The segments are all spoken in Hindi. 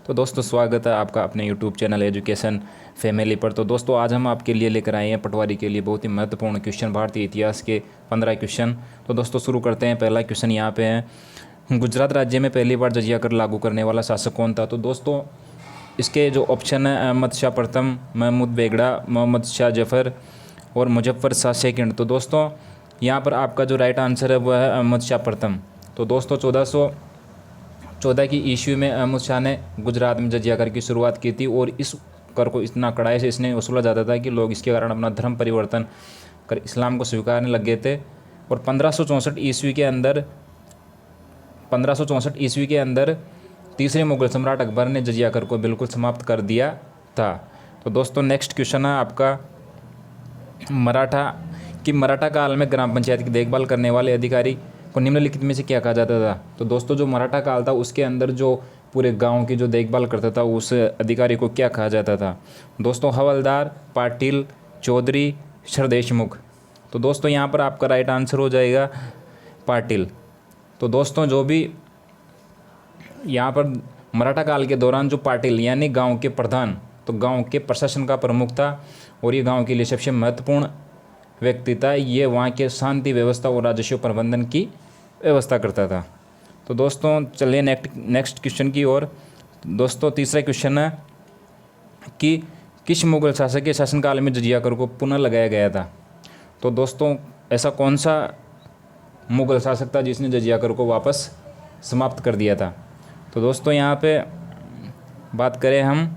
तो दोस्तों स्वागत है आपका अपने यूट्यूब चैनल एजुकेशन फैमिली पर। तो दोस्तों आज हम आपके लिए लेकर आए हैं पटवारी के लिए बहुत ही महत्वपूर्ण क्वेश्चन, भारतीय इतिहास के 15 क्वेश्चन। तो दोस्तों शुरू करते हैं। पहला क्वेश्चन यहाँ पे है, गुजरात राज्य में पहली बार जजिया कर लागू करने वाला शासक कौन था? तो दोस्तों इसके जो ऑप्शन है, अहमद शाह प्रथम, महमूद बेगड़ा, मोहम्मद शाह जफ़र और मुजफ्फर शाह सेकंड। तो दोस्तों यहाँ पर आपका जो राइट आंसर है वह है अहमद शाह प्रथम। तो दोस्तों 1414 की ईस्वी में अहमद शाह ने गुजरात में जजिया कर की शुरुआत की थी और इस कर को इतना कड़ाई से इसने वसूला जाता था कि लोग इसके कारण अपना धर्म परिवर्तन कर इस्लाम को स्वीकारने लग गए थे। और 1564 ईस्वी के अंदर तीसरे मुगल सम्राट अकबर ने जजिया कर को बिल्कुल समाप्त कर दिया था। तो दोस्तों नेक्स्ट क्वेश्चन है आपका, मराठा काल में ग्राम पंचायत की देखभाल करने वाले अधिकारी को निम्नलिखित में से क्या कहा जाता था? तो दोस्तों जो मराठा काल था उसके अंदर जो पूरे गांव की जो देखभाल करता था उस अधिकारी को क्या कहा जाता था? दोस्तों हवलदार, पाटिल, चौधरी, सरदेशमुख। तो दोस्तों यहाँ पर आपका राइट आंसर हो जाएगा पाटिल। तो दोस्तों जो भी यहाँ पर मराठा काल के दौरान जो पाटिल यानी गांव के प्रधान, तो गांव के प्रशासन का प्रमुख था और ये गांव के लिए सबसे महत्वपूर्ण व्यक्ति था। ये वहाँ के शांति व्यवस्था और राजस्व प्रबंधन की व्यवस्था करता था। तो दोस्तों चलिए नेक्स्ट क्वेश्चन की ओर। दोस्तों तीसरा क्वेश्चन है कि किस मुगल शासक के शासनकाल में जजिया कर को पुनः लगाया गया था? तो दोस्तों ऐसा कौन सा मुगल शासक था जिसने जजिया कर को वापस समाप्त कर दिया था? तो दोस्तों यहाँ पे बात करें हम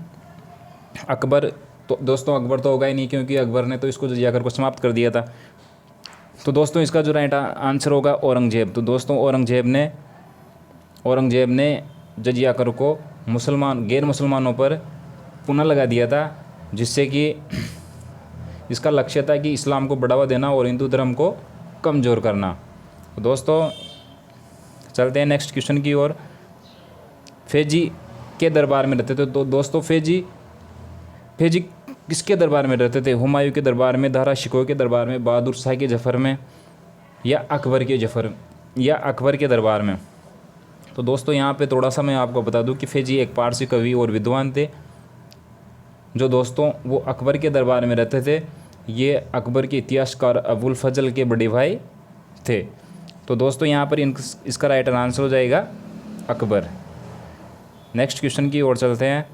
अकबर, तो दोस्तों अकबर तो होगा ही नहीं क्योंकि अकबर ने तो इसको जजिया कर को समाप्त कर दिया था। तो दोस्तों इसका जो राइट आंसर होगा औरंगजेब। तो दोस्तों औरंगजेब ने जजिया कर को गैर मुसलमानों पर पुनः लगा दिया था, जिससे कि इसका लक्ष्य था कि इस्लाम को बढ़ावा देना और हिंदू धर्म को कमज़ोर करना। तो दोस्तों चलते हैं नेक्स्ट क्वेश्चन की ओर। फैजी के दरबार में रहते थे। तो दोस्तों फैजी किसके दरबार में रहते थे? हुमायूं के दरबार में, दारा शिकोह के दरबार में, बहादुर शाह के जफर में या अकबर के दरबार में? तो दोस्तों यहाँ पे थोड़ा सा मैं आपको बता दूं कि फैजी एक पारसी कवि और विद्वान थे जो दोस्तों वो अकबर के दरबार में रहते थे। ये अकबर के इतिहासकार अबुल फजल के बड़े भाई थे। तो दोस्तों यहाँ पर इसका राइट आंसर हो जाएगा अकबर। नेक्स्ट क्वेश्चन की ओर चलते हैं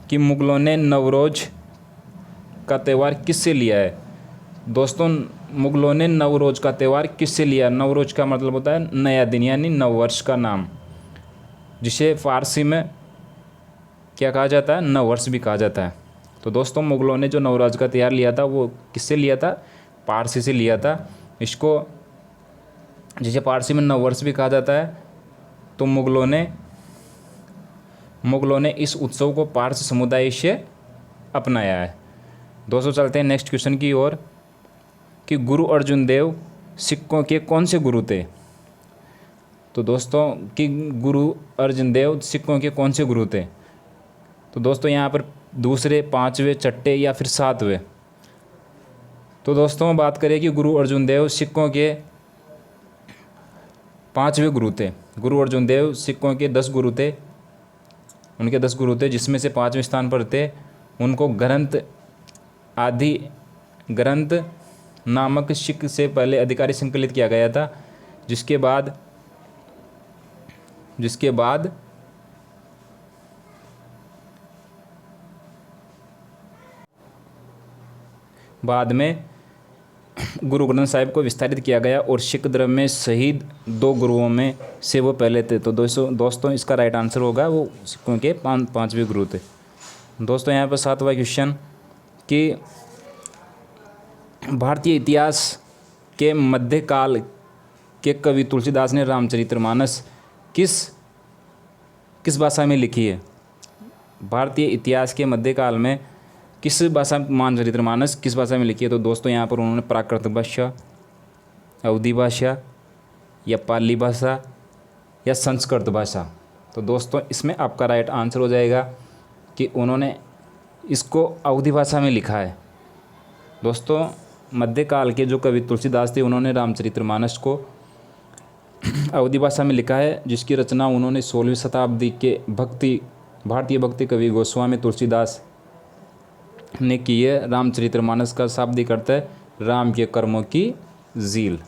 कि मुगलों ने नवरोज का त्यौहार किससे लिया है? दोस्तों मुगलों ने नवरोज का त्यौहार किससे लिया? नवरोज का मतलब होता है नया दिन यानी नववर्ष का नाम, जिसे फारसी में क्या कहा जाता है? नववर्ष भी कहा जाता है। तो दोस्तों मुगलों ने जो नवरोज का त्यौहार लिया था वो किससे लिया था? पारसी से लिया था। इसको जिसे पारसी में नववर्ष भी कहा जाता है। तो मुगलों ने इस उत्सव को पारसी समुदाय से अपनाया है। दोस्तों चलते हैं नेक्स्ट क्वेश्चन की ओर कि गुरु अर्जुन देव सिखों के कौन से गुरु थे? तो दोस्तों कि गुरु अर्जुन देव सिखों के कौन से गुरु थे? तो दोस्तों यहाँ पर दूसरे, पाँचवें, छठे या फिर सातवें? तो दोस्तों बात करें कि गुरु अर्जुन देव सिखों के 5वें गुरु थे। गुरु अर्जुन देव सिखों के 10 गुरु थे, उनके 10 गुरु थे, जिसमें से 5वें स्थान पर थे। उनको ग्रंथ नामक सिख से पहले अधिकारी संकलित किया गया था, जिसके बाद में गुरु ग्रंथ साहिब को विस्तारित किया गया और सिख धर्म में शहीद 2 गुरुओं में से वो पहले थे। तो दोस्तों इसका राइट आंसर होगा वो सिखों के 5वें गुरु थे। दोस्तों यहाँ पर 7वां क्वेश्चन कि भारतीय इतिहास के मध्यकाल के कवि तुलसीदास ने रामचरितमानस किस भाषा में लिखी है? भारतीय इतिहास के मध्यकाल में किस भाषा में लिखी है? तो दोस्तों यहाँ पर उन्होंने प्राकृत भाषा, अवधी भाषा या पाली भाषा या संस्कृत भाषा? तो दोस्तों इसमें आपका राइट आंसर हो जाएगा कि उन्होंने इसको अवधी भाषा में लिखा है। दोस्तों मध्यकाल के जो कवि तुलसीदास थे उन्होंने रामचरितमानस को अवधी भाषा में लिखा है, जिसकी रचना उन्होंने 16वीं शताब्दी के भक्ति भारतीय भक्ति कवि गोस्वामी तुलसीदास ने की है। रामचरितमानस का शाब्दिक अर्थ है राम के कर्मों की झील।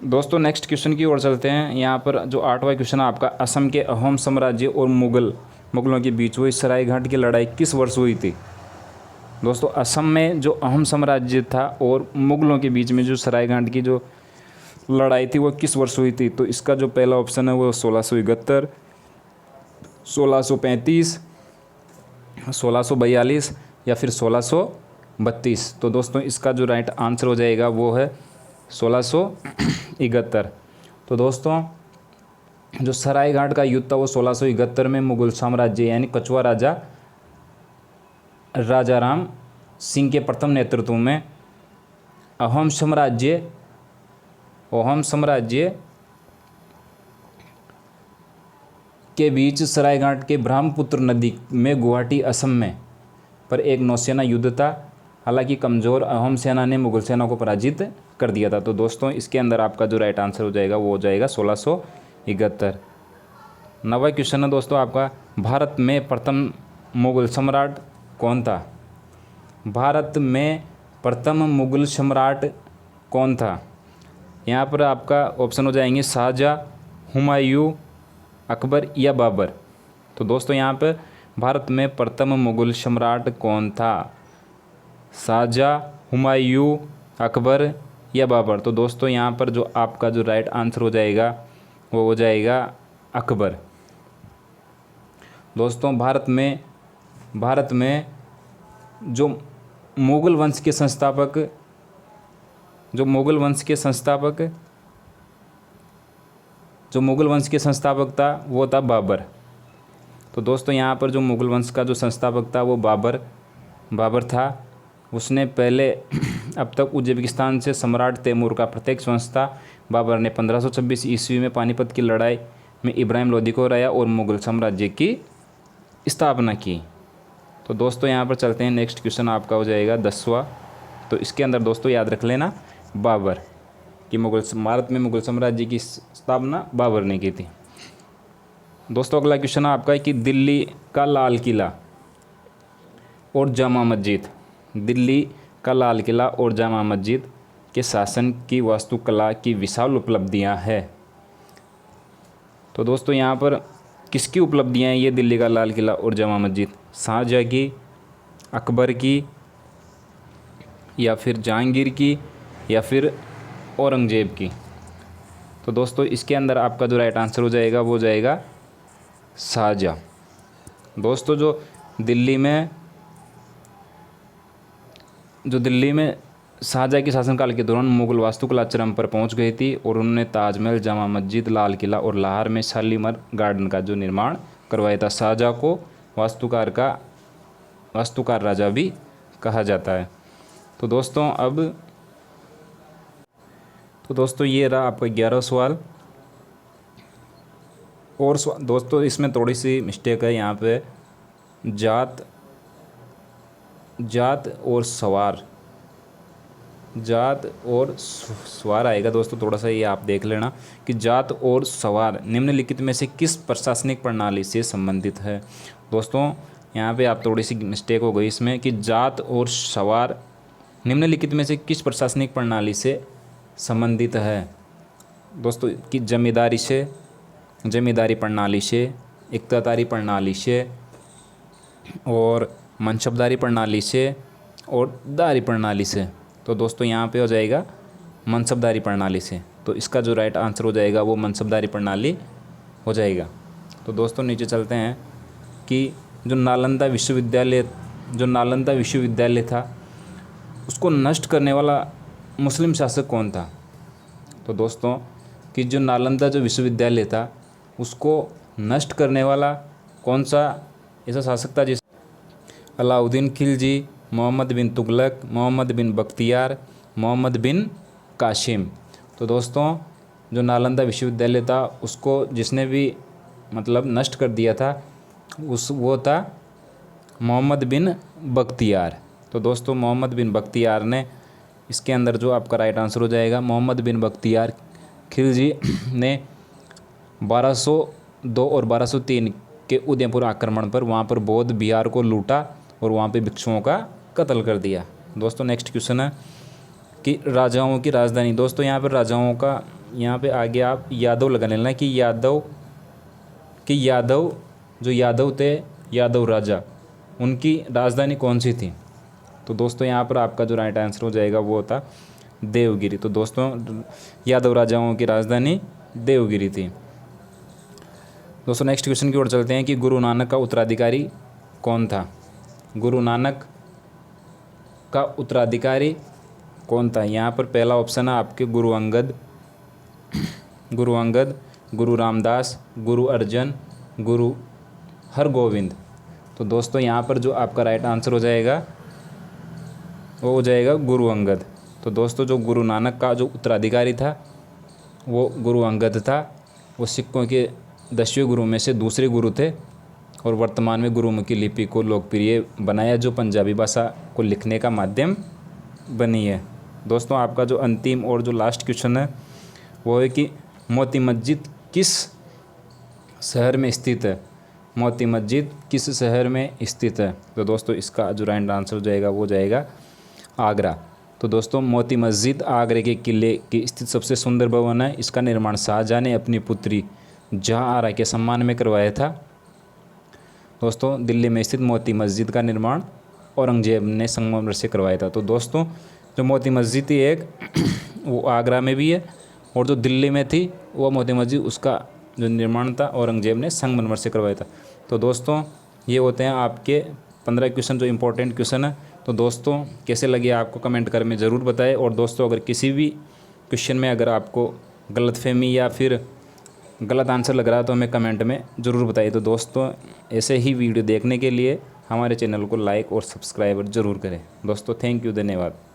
दोस्तों नेक्स्ट क्वेश्चन की ओर चलते हैं। यहाँ पर जो 8वां क्वेश्चन है आपका, असम के अहोम साम्राज्य और मुगलों के बीच हुई सरायघाट की लड़ाई किस वर्ष हुई थी? दोस्तों असम में जो अहोम साम्राज्य था और मुगलों के बीच में जो सरायघाट की जो लड़ाई थी वो किस वर्ष हुई थी? तो इसका जो पहला ऑप्शन है वो 1671, 1635, 1642 या फिर 1632। तो दोस्तों इसका जो राइट आंसर हो जाएगा वो है 1671। तो दोस्तों जो सरायघाट का युद्ध था वो 1671 में मुगल साम्राज्य यानी कछुआ राजा राम सिंह के प्रथम नेतृत्व में अहोम साम्राज्य के बीच सरायघाट के ब्रह्मपुत्र नदी में गुवाहाटी असम में पर एक नौसेना युद्ध था। हालांकि कमज़ोर अहोम सेना ने मुगल सेना को पराजित कर दिया था। तो दोस्तों इसके अंदर आपका जो राइट आंसर हो जाएगा वो हो जाएगा 1671। 9वां क्वेश्चन है दोस्तों आपका, भारत में प्रथम मुगल सम्राट कौन था? भारत में प्रथम मुगल सम्राट कौन था? यहाँ पर आपका ऑप्शन हो जाएंगे शाहजहाँ, हुमायूं, अकबर या बाबर। तो दोस्तों यहाँ पर भारत में प्रथम मुगल सम्राट कौन था? शाहजहाँ, हुमायूं, अकबर या बाबर। तो दोस्तों यहाँ पर जो आपका जो राइट आंसर हो जाएगा वो हो जाएगा अकबर। दोस्तों भारत में जो मुगल वंश के संस्थापक था वो था बाबर। तो दोस्तों यहाँ पर जो मुगल वंश का जो संस्थापक था वो बाबर था। उसने पहले अब तक उज्बेकिस्तान से सम्राट तैमूर का प्रत्यक्ष वंश था। बाबर ने 1526 ईस्वी में पानीपत की लड़ाई में इब्राहिम लोदी को हराया और मुगल साम्राज्य की स्थापना की। तो दोस्तों यहाँ पर चलते हैं, नेक्स्ट क्वेश्चन आपका हो जाएगा 10वां। तो इसके अंदर दोस्तों याद रख लेना बाबर कि भारत में मुगल साम्राज्य की स्थापना बाबर ने की थी। दोस्तों अगला क्वेश्चन आपका है कि दिल्ली का लाल किला और जामा मस्जिद के शासन की वास्तुकला की विशाल उपलब्धियां हैं। तो दोस्तों यहाँ पर किसकी उपलब्धियां हैं ये दिल्ली का लाल किला और जामा मस्जिद? शाहजहाँ की, अकबर की या फिर जहांगीर की या फिर औरंगजेब की? तो दोस्तों इसके अंदर आपका जो राइट आंसर हो जाएगा वो हो जाएगा शाहजहाँ। दोस्तों जो दिल्ली में शाहजहाँ के शासनकाल के दौरान मुगल वास्तुकला चरम पर पहुंच गई थी और उन्होंने ताजमहल, जामा मस्जिद, लाल किला और लाहौर में शालीमार गार्डन का जो निर्माण करवाया था। शाहजहाँ को वास्तुकार राजा भी कहा जाता है। तो दोस्तों ये रहा आपका 11वां सवाल। और दोस्तों इसमें थोड़ी सी मिस्टेक है, यहाँ पे जात और सवार आएगा। दोस्तों थोड़ा सा ये आप देख लेना कि जात और सवार निम्नलिखित में से किस प्रशासनिक प्रणाली से संबंधित है। दोस्तों यहाँ पे आप थोड़ी सी मिस्टेक हो गई इसमें कि जात और सवार निम्नलिखित में से किस प्रशासनिक प्रणाली से संबंधित है। दोस्तों कि जमींदारी प्रणाली से, इक्तादारी प्रणाली से और मनसबदारी प्रणाली से और दारी प्रणाली से। तो दोस्तों यहाँ पे हो जाएगा मनसबदारी प्रणाली से। तो इसका जो राइट आंसर हो जाएगा वो मनसबदारी प्रणाली हो जाएगा। तो दोस्तों नीचे चलते हैं कि जो नालंदा विश्वविद्यालय था उसको नष्ट करने वाला मुस्लिम शासक कौन था? तो दोस्तों कि जो नालंदा जो विश्वविद्यालय था उसको नष्ट करने वाला कौन सा ऐसा शासक था? जिस अलाउद्दीन खिलजी, मोहम्मद बिन तुगलक, मोहम्मद बिन बख्तियार, मोहम्मद बिन कासिम। तो दोस्तों जो नालंदा विश्वविद्यालय था उसको जिसने भी मतलब नष्ट कर दिया था वो था मोहम्मद बिन बख्तियार। तो दोस्तों मोहम्मद बिन बख्तियार ने, इसके अंदर जो आपका राइट आंसर हो जाएगा मोहम्मद बिन बख्तियार खिलजी ने 1202 और 1203 के उदयपुर आक्रमण पर वहाँ पर बौद्ध बिहार को लूटा और वहाँ पे भिक्षुओं का कत्ल कर दिया। दोस्तों नेक्स्ट क्वेश्चन है कि राजाओं की राजधानी। दोस्तों यहाँ पर राजाओं का, यहाँ पे आगे आप यादव लगा लेना कि यादव जो यादव थे, यादव राजा, उनकी राजधानी कौन सी थी। तो दोस्तों यहाँ पर आपका जो राइट आंसर हो जाएगा वो होता देवगिरी। तो दोस्तों यादव राजाओं की राजधानी देवगिरी थी। दोस्तों नेक्स्ट क्वेश्चन की ओर चलते हैं कि गुरु नानक का उत्तराधिकारी कौन था। गुरु नानक का उत्तराधिकारी कौन था। यहाँ पर पहला ऑप्शन है आपके गुरु अंगद, गुरु रामदास, गुरु अर्जन, गुरु हरगोविंद। तो दोस्तों यहाँ पर जो आपका राइट आंसर हो जाएगा वो हो जाएगा गुरु अंगद। तो दोस्तों जो गुरु नानक का जो उत्तराधिकारी था वो गुरु अंगद था। वो सिखों के 10वें गुरु में से दूसरे गुरु थे और वर्तमान में गुरुमुखी लिपि को लोकप्रिय बनाया, जो पंजाबी भाषा को लिखने का माध्यम बनी है। दोस्तों आपका जो अंतिम और जो लास्ट क्वेश्चन है वो है कि मोती मस्जिद किस शहर में स्थित है। मोती मस्जिद किस शहर में स्थित है। तो दोस्तों इसका जो राइट आंसर हो जाएगा वो जाएगा आगरा। तो दोस्तों मोती मस्जिद आगरे के किले की स्थित सबसे सुंदर भवन है। इसका निर्माण शाहजहां ने अपनी पुत्री जहांआरा के सम्मान में करवाया था। दोस्तों दिल्ली में स्थित मोती मस्जिद का निर्माण औरंगजेब ने संगमरमर से करवाया था। तो दोस्तों जो मोती मस्जिद थी एक वो आगरा में भी है और जो दिल्ली में थी वो मोती मस्जिद, उसका जो निर्माण था औरंगजेब ने संगमरमर से करवाया था। तो दोस्तों ये होते हैं आपके 15 क्वेश्चन जो इंपॉर्टेंट क्वेश्चन है। तो दोस्तों कैसे लगे आपको कमेंट कर में ज़रूर बताएं। और दोस्तों अगर किसी भी क्वेश्चन में अगर आपको गलतफहमी या फिर गलत आंसर लग रहा है तो हमें कमेंट में ज़रूर बताइए। तो दोस्तों ऐसे ही वीडियो देखने के लिए हमारे चैनल को लाइक और सब्सक्राइब ज़रूर करें। दोस्तों थैंक यू, धन्यवाद।